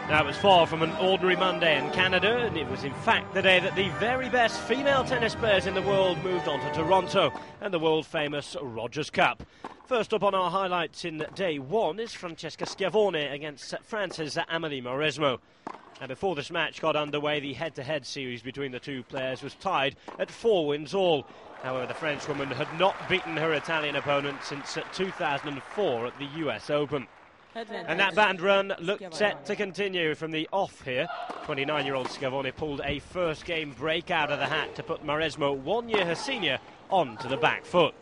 Now, it was far from an ordinary Monday in Canada, and it was in fact the day that the very best female tennis players in the world moved on to Toronto and the world-famous Rogers Cup. First up on our highlights in day one is Francesca Schiavone against France's Amélie Mauresmo. And before this match got underway, the head-to-head series between the two players was tied at 4 wins all. However, the Frenchwoman had not beaten her Italian opponent since 2004 at the US Open. And that band run looked set to continue from the off here. 29-year-old Schiavone pulled a first-game break out of the hat to put Mauresmo, 1 year her senior, onto the back foot.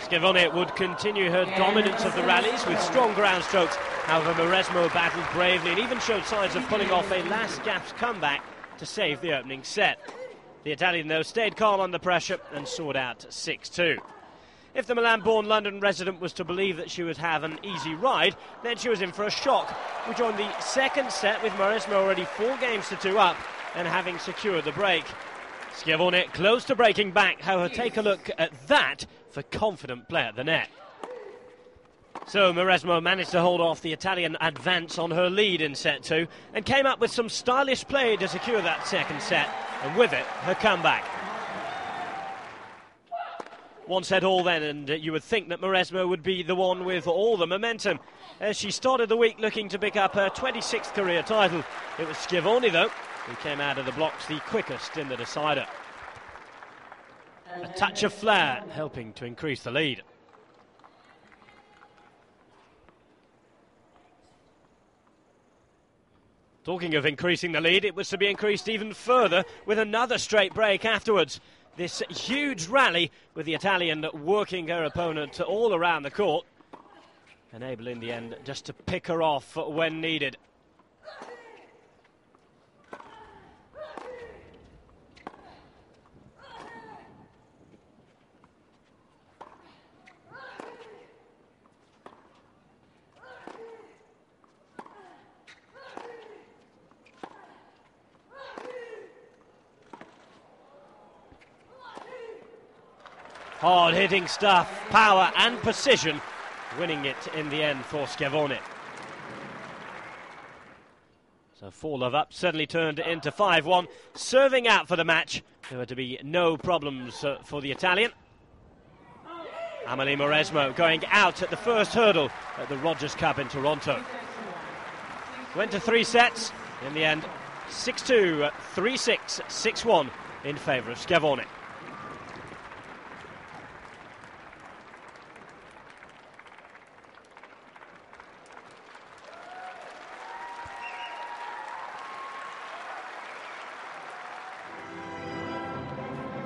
Schiavone would continue her dominance of the rallies with strong ground strokes. However, Mauresmo battled bravely and even showed signs of pulling off a last-gasp comeback to save the opening set. The Italian, though, stayed calm under pressure and soared out 6-2. If the Milan-born London resident was to believe that she would have an easy ride, then she was in for a shock. We joined the second set with Mauresmo already 4-2 up and having secured the break. Schiavone close to breaking back. However, take a look at that for confident play at the net. So Mauresmo managed to hold off the Italian advance on her lead in set 2 and came up with some stylish play to secure that second set, and with it, her comeback. 1 set all then, and you would think that Mauresmo would be the one with all the momentum, as she started the week looking to pick up her 26th career title. It was Schiavone, though, who came out of the blocks the quickest in the decider. A touch of flair helping to increase the lead. Talking of increasing the lead, it was to be increased even further with another straight break afterwards. This huge rally with the Italian working her opponent all around the court, and able in the end just to pick her off when needed. Hard-hitting stuff, power and precision, winning it in the end for Schiavone. So 4-love up suddenly turned into 5-1. Serving out for the match, there were to be no problems for the Italian. Amélie Mauresmo going out at the first hurdle at the Rogers Cup in Toronto. Went to 3 sets, in the end 6-2, 3-6, 6-1 in favour of Schiavone.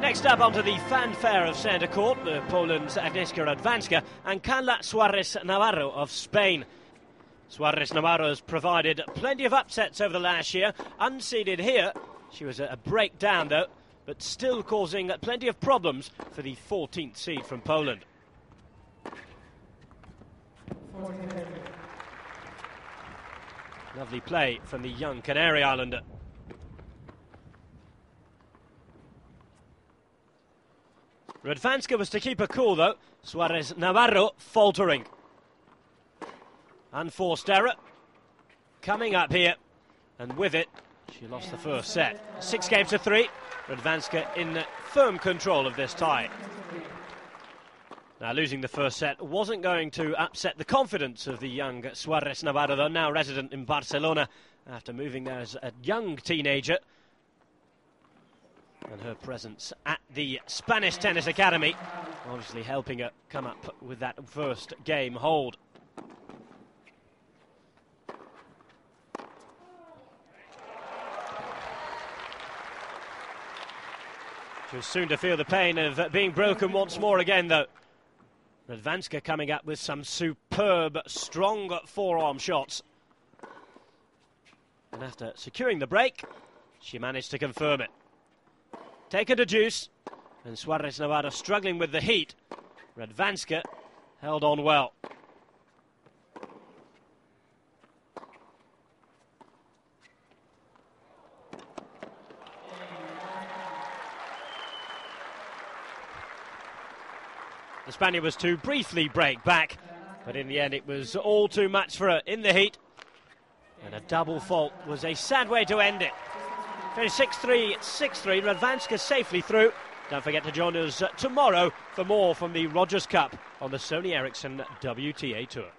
Next up onto the fanfare of centre court, Poland's Agnieszka Radwanska and Carla Suarez Navarro of Spain. Suarez Navarro has provided plenty of upsets over the last year. Unseeded here, she was a breakdown though, but still causing plenty of problems for the 14th seed from Poland. Lovely play from the young Canary Islander. Radwanska was to keep her cool though. Suarez Navarro faltering. Unforced error. Coming up here. And with it, she lost the first set. 6-3. Radwanska in firm control of this tie. Now, losing the first set wasn't going to upset the confidence of the young Suarez Navarro, though, now resident in Barcelona after moving there as a young teenager. And her presence at the Spanish Tennis Academy obviously helping her come up with that first game hold. She was soon to feel the pain of being broken once more again, though. Radwanska coming up with some superb, strong forearm shots. And after securing the break, she managed to confirm it. Taken to deuce, and Suarez Navarro struggling with the heat. Radwanska held on well. The Spaniard was to briefly break back, but in the end it was all too much for her in the heat. And a double fault was a sad way to end it. Finished 6-3, 6-3. Radwanska safely through. Don't forget to join us tomorrow for more from the Rogers Cup on the Sony Ericsson WTA Tour.